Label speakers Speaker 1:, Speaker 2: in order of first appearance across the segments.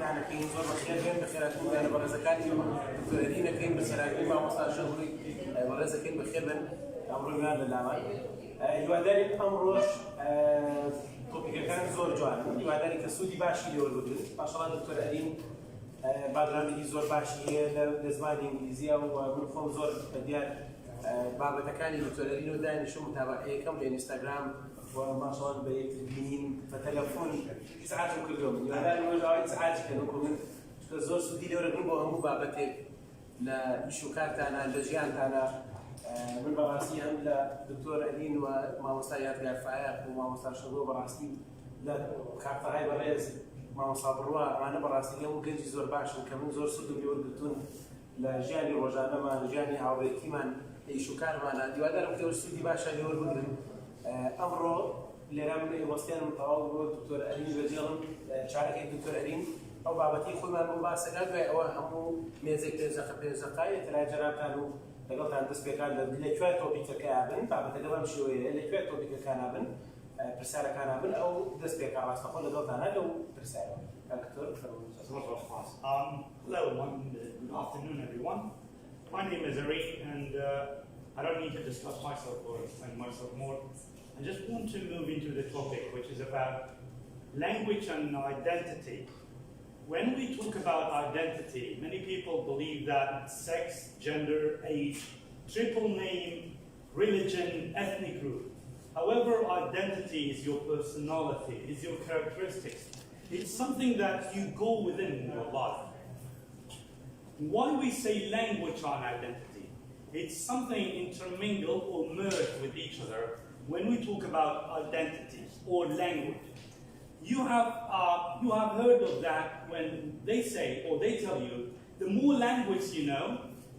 Speaker 1: تاعنا كاين زور مشكل بين بخيراتكم انا برزه كان دكتور ادينا كاين بخيراتكم ما وصل شغلي برزه كاين بخير من امر المال للعمل يواداني امروش توبيك كان زور جوان يواداني كسودي باشي اللي ولدن ما شاء الله دكتور ادين باغراندي زور باشي لزمان انجليزيه ومنفهم زور ديال بابتكاني دكتور ادين وداني شو متابعيكم لانستغرام وما شاء الله بيتبين فتلفون يساعدكم كل يوم هذا الوجه يساعدك انكم زور سودي لو رغبوا هم بابتك للشوكات تاعنا للجيان تاعنا من براسي هم لدكتور ادين وما مستعيات قال فايق وما مستعيات شغل براسي لا كارتا هاي بريز ما مصابروا انا براسي اليوم كنت زور باش وكمان زور سودو بيوردتون لجاني رجانا ما جاني عورتي من اي شوكار معنا دي وهذا لو سودي باشا اللي هو امره اللي رام وصيان متعاون دكتور ادين بجيرم شارك الدكتور ادين او بابتي خو ما مباسكات او همو ميزك زقايه ترى جراتانو لقلت عن تسبيكات اللي كفايه توبيك كابن بابتي قبل شويه اللي كفايه توبيك كانابن برساله كانابن او تسبيك راس تقول لقلت انا لو برساله دكتور
Speaker 2: hello, good afternoon everyone. My name is Ari and I don't need to discuss myself or explain myself more. I just want to move into the topic, which is about language and identity. When we talk about identity, many people believe that sex, gender, age, triple name, religion, ethnic group. However, identity is your personality, is your characteristics. It's something that you go within your life. Why we say language on identity? It's something intermingled or merged with each other when we talk about identity or language. You have heard of that when they say or they tell you the more language you know,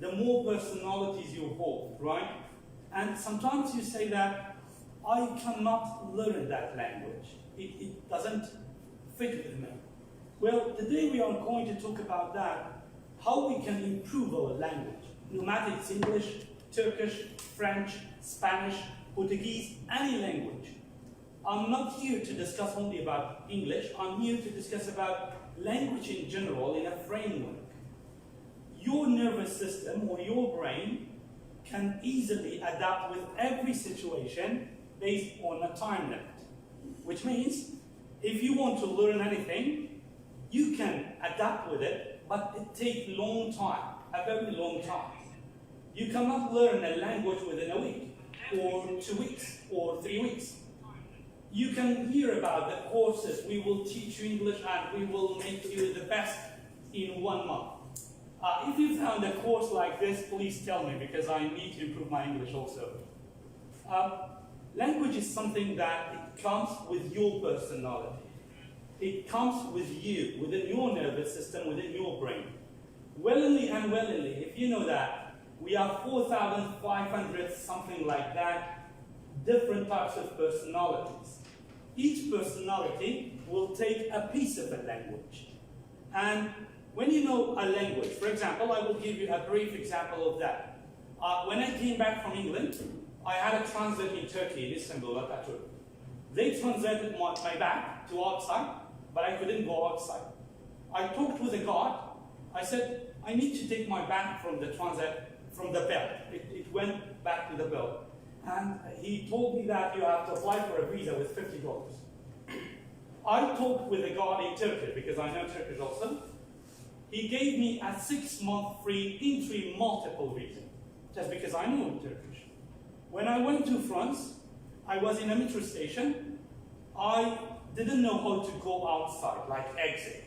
Speaker 2: the more personalities you hold, right? And sometimes you say that I cannot learn that language. It doesn't fit with me. Well, today we are going to talk about that, how we can improve our language, no matter it's English, Turkish, French, Spanish, Portuguese, any language. I'm not here to discuss only about English, I'm here to discuss about language in general in a framework. Your nervous system or your brain can easily adapt with every situation based on a time limit, which means if you want to learn anything, you can adapt with it, but it takes a long time, a very long time. You cannot learn a language within a week, or 2 weeks, or 3 weeks. You can hear about the courses, we will teach you English and we will make you the best in 1 month. If you found a course like this, please tell me because I need to improve my English also. Language is something that it comes with your personality. It comes with you, within your nervous system, within your brain. Willingly and willingly, if you know that, we have 4,500, something like that, different types of personalities. Each personality will take a piece of a language. And when you know a language, for example, I will give you a brief example of that. When I came back from England, I had a transit in Turkey, in Istanbul, Atatürk. They translated my bag to outside, but I couldn't go outside. I talked with a guard. I said, I need to take my bag from the transit, from the belt. It went back to the belt. And he told me that you have to apply for a visa with $50. I talked with a guard in Turkish, because I know Turkish also. He gave me a 6-month free entry multiple visa, just because I know Turkish. When I went to France, I was in a metro station. I didn't know how to go outside, like exit.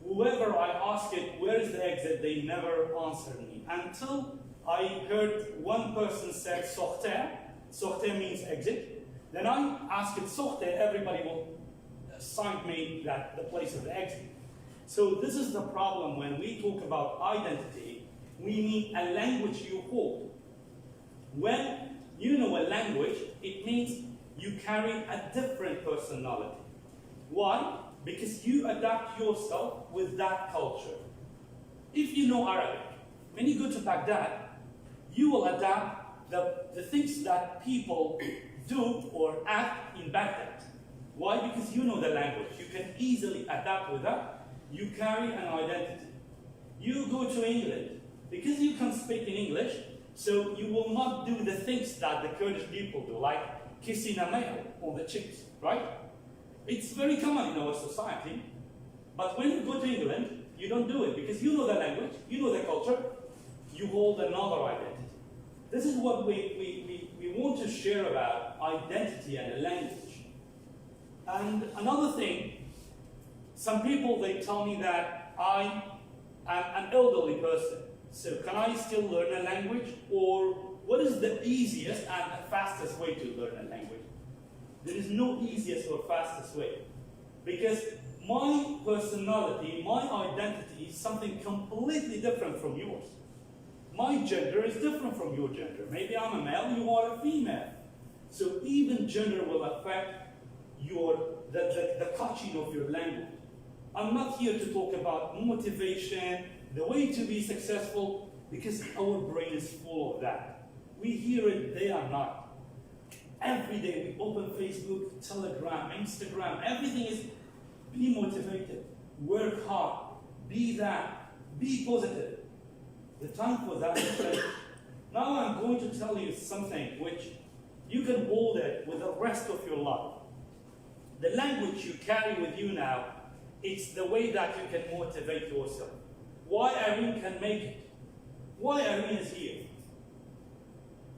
Speaker 2: Whoever I asked it, where is the exit, they never answered me. Until I heard one person said, sortir. Sortir means exit. Then I asked it, sortir, everybody will sign me that the place of the exit. So this is the problem when we talk about identity. We need a language you hold. When you know a language, it means you carry a different personality. Why? Because you adapt yourself with that culture. If you know Arabic, when you go to Baghdad, you will adapt the things that people do or act in Baghdad. Why? Because you know the language. You can easily adapt with that. you carry an identity. You go to England, because you can speak in English, so you will not do the things that the Kurdish people do, like kissing a male on the cheeks, right? It's very common in our society, but when you go to England, you don't do it because you know the language, you know the culture, you hold another identity. This is what we want to share about identity and language. And another thing, some people, they tell me that I am an elderly person, so can I still learn a language? Or what is the easiest and the fastest way to learn a language? There is no easiest or fastest way, because my personality, my identity is something completely different from yours. My gender is different from your gender. Maybe I'm a male, you are a female. So even gender will affect the touching of your language. I'm not here to talk about motivation, the way to be successful, because our brain is full of that. We hear it, they are not. Every day we open Facebook, Telegram, Instagram, everything is be motivated, work hard, be that, be positive. The time for that is finished. Now I'm going to tell you something which you can hold it with the rest of your life. The language you carry with you now, it's the way that you can motivate yourself. Why Irene can make it? Why Irene is here?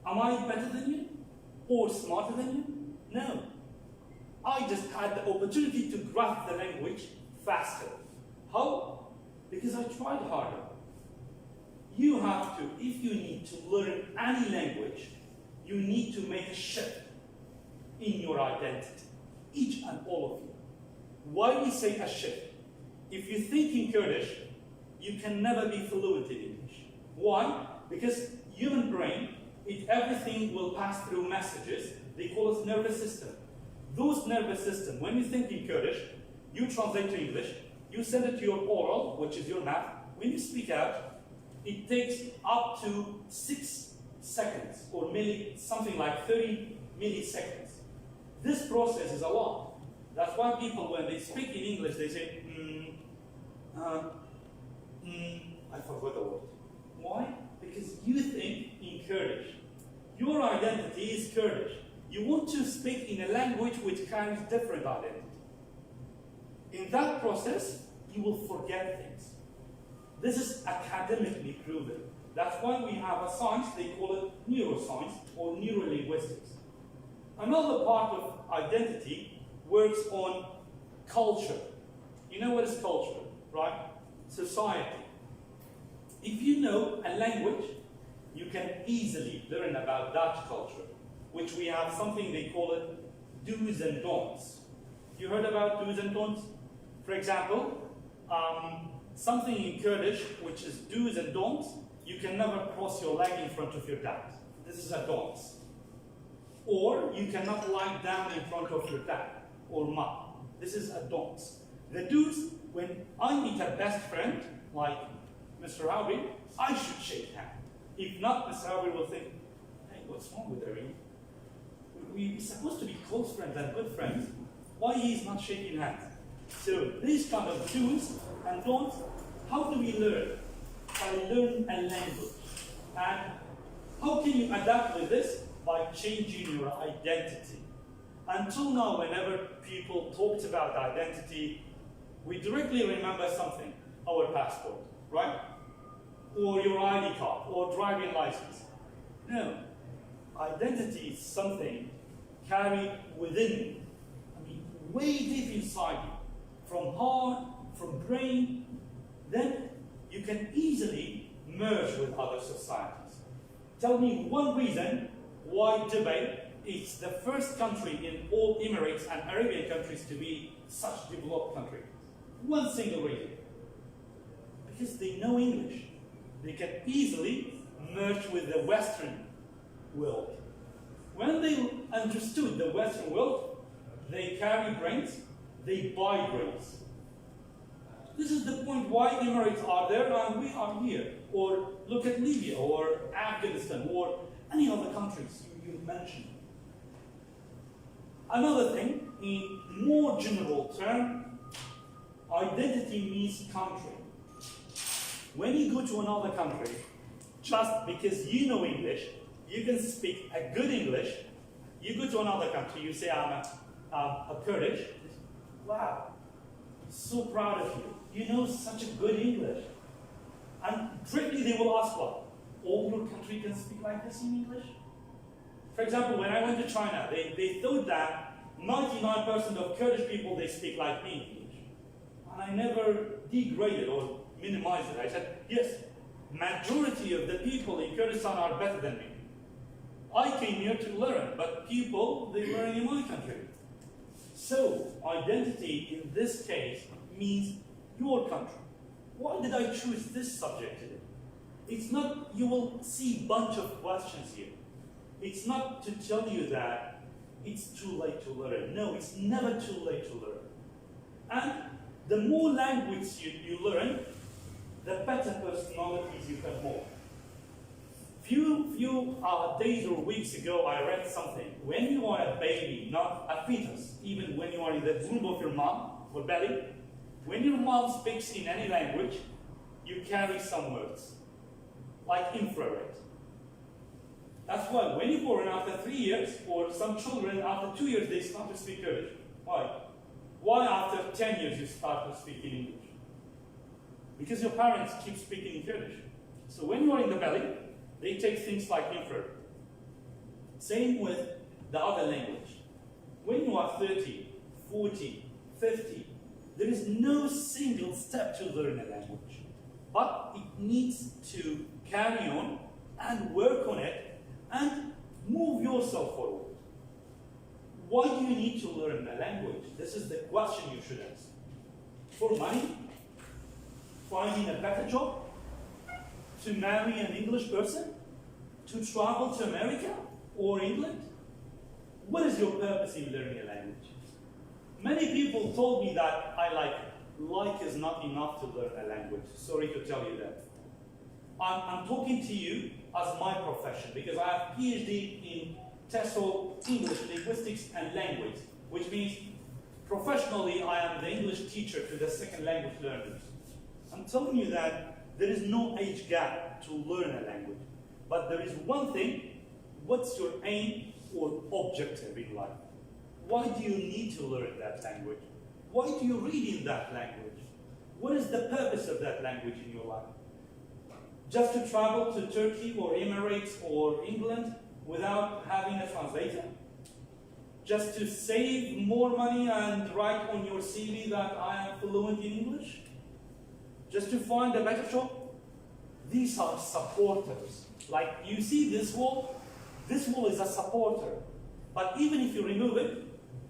Speaker 2: Am I better than you? Or smarter than you? No. I just had the opportunity to grasp the language faster. How? Because I tried harder. You have to, if you need to learn any language, you need to make a shift in your identity. Each and all of you. Why we say a shift? If you think in Kurdish, you can never be fluent in English. Why? Because human brain, everything will pass through messages. They call it nervous system. Those nervous system, when you think in Kurdish, you translate to English, you send it to your oral, which is your mouth. When you speak out, it takes up to 6 seconds or something like 30 milliseconds. This process is a lot. That's why people, when they speak in English, they say, I forgot the word. Why? Because you think in Kurdish. Your identity is Kurdish. You want to speak in a language which carries different identity. In that process, you will forget things. This is academically proven. That's why we have a science, they call it neuroscience or neurolinguistics. Another part of identity works on culture. You know what is culture, right? Society. If you know a language, you can easily learn about that culture, which we have something they call it do's and don'ts. You heard about do's and don'ts? For example, something in Kurdish, which is do's and don'ts, you can never cross your leg in front of your dad. This is a don'ts. Or you cannot lie down in front of your dad or mom. This is a don'ts. The do's, when I meet a best friend, like Mr. Rabi, I should shake hands. If not, Mr. Rabi will think, hey, what's wrong with Irene? We're supposed to be close friends and good friends. Why he's not shaking hands? So these kind of do's and don'ts, how do we learn? By learning a language. And how can you adapt with this? By changing your identity. Until now, whenever people talked about identity, we directly remember something, our passport, right? Or your ID card, or driving license. No, identity is something carried within you. I mean, way deep inside you. From heart, from brain, then you can easily merge with other societies. Tell me one reason why Dubai is the first country in all Emirates and Arabian countries to be such developed country. One single reason. Because they know English. They can easily merge with the Western world. When they understood the Western world, they carry brains, they buy brains. This is the point why Emirates are there and we are here. Or look at Libya, or Afghanistan, or any other countries you mentioned. Another thing, in more general term, Identity means country. When you go to another country, just because you know English, you can speak a good English. You go to another country, you say, I'm a Kurdish. Wow, so proud of you. You know such a good English. And quickly they will ask, what? All your country can speak like this in English? For example, when I went to China, they thought that 99% of Kurdish people, they speak like me in English. And I never degraded or minimized it. I said, yes, majority of the people in Kurdistan are better than me. I came here to learn, but people, they learn in my country. So, identity in this case means your country. Why did I choose this subject today? It's not, you will see a bunch of questions here. It's not to tell you that it's too late to learn. No, it's never too late to learn. And the more language you learn, the better personalities you can mold. Few days or weeks ago, I read something. When you are a baby, not a fetus, even when you are in the womb of your mom or belly, when your mom speaks in any language, you carry some words, like infrared. That's why when you're born after 3 years, or some children after 2 years, they start to speak Kurdish. Why? Why after 10 years you start to speak in English? Because your parents keep speaking in Kurdish. So when you are in the belly, they take things like infrared. Same with the other language. When you are 30, 40, 50, there is no single step to learn a language. But it needs to carry on and work on it and move yourself forward. Why do you need to learn a language? This is the question you should ask. For money? Finding a better job? To marry an English person? To travel to America or England? What is your purpose in learning a language? Many people told me that I like it. Like is not enough to learn a language. Sorry to tell you that. I'm talking to you as my profession because I have PhD in TESOL, English, Linguistics and Language, which means professionally I am the English teacher to the second language learners. I'm telling you that there is no age gap to learn a language. But there is one thing, what's your aim or objective in life? Why do you need to learn that language? Why do you read in that language? What is the purpose of that language in your life? Just to travel to Turkey or Emirates or England without having a translator? Just to save more money and write on your CV that I am fluent in English? Just to find a better job? These are supporters. Like you see this wall is a supporter. But even if you remove it,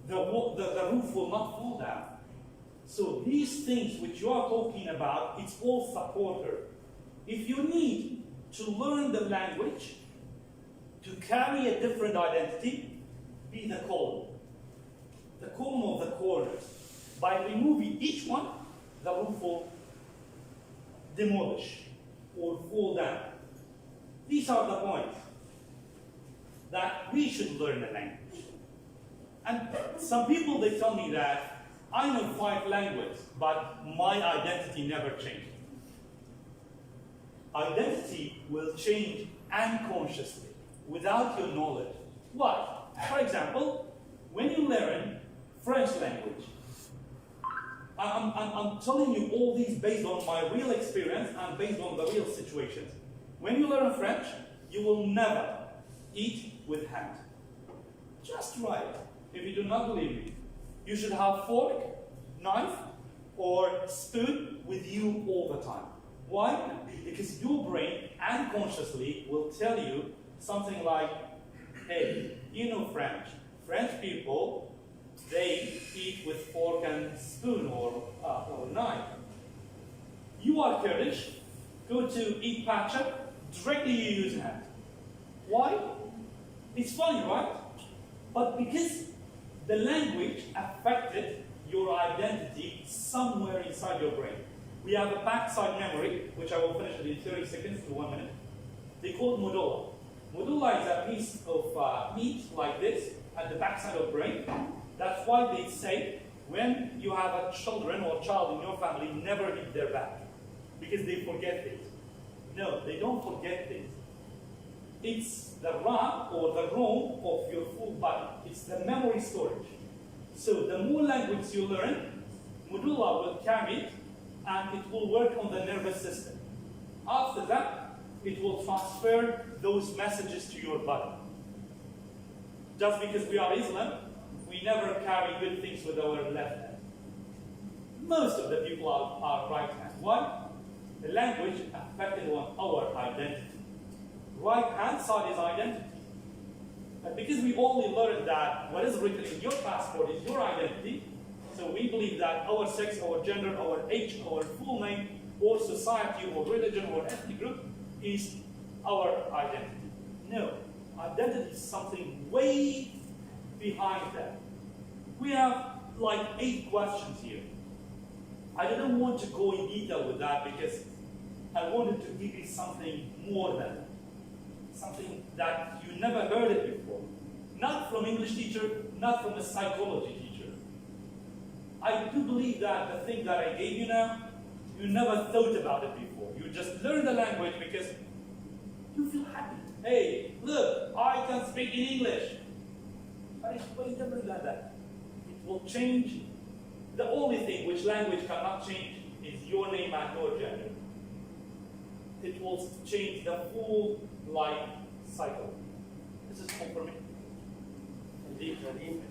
Speaker 2: the roof will not fall down. So these things which you are talking about, it's all supporter. If you need to learn the language, to carry a different identity, be the column. The column of the corners. By removing each one, the roof will demolish or fall down. These are the points that we should learn the language. And some people, they tell me that I know 5 languages, but my identity never changed. Identity will change unconsciously, without your knowledge. Why? For example, when you learn French language, I'm telling you all these based on my real experience and based on the real situations. When you learn French, you will never eat with hand. Just try it. If you do not believe me, you should have fork, knife, or spoon with you all the time. Why? Because your brain unconsciously will tell you something like, hey, you know French. French people, they eat with fork and spoon or knife. You are Kurdish, go to eat pacha, directly you use hand. Why? It's funny, right? But because the language affected your identity somewhere inside your brain. We have a backside memory, which I will finish in 30 seconds to 1 minute. They call it medulla. Medulla is a piece of meat like this at the backside of brain. That's why they say when you have a children or child in your family, never hit their back because they forget things. No, they don't forget things. It's the RAM or the ROM of your full body. It's the memory storage. So the more language you learn, medulla will carry it and it will work on the nervous system. After that, it will transfer those messages to your body. Just because we are Islam, we never carry good things with our left hand. Most of the people are right hand. Why? The language affected on our identity. Right hand side is identity. But because we only learned that what is written in your passport is your identity, so we believe that our sex, our gender, our age, our full name, or society, or religion, or ethnic group is our identity. No, identity is something way behind that. We have like 8 questions here. I didn't want to go in detail with that because I wanted to give you something more than that. Something that you never heard it before. Not from English teacher, not from a psychology teacher. I do believe that the thing that I gave you now, you never thought about it before. You just learned the language because you feel happy. Hey, look, I can speak in English. But it's way different than that. It will change. The only thing which language cannot change is your name and your gender. It will change the full life cycle. This is all for me.
Speaker 1: Indeed, Nadeem.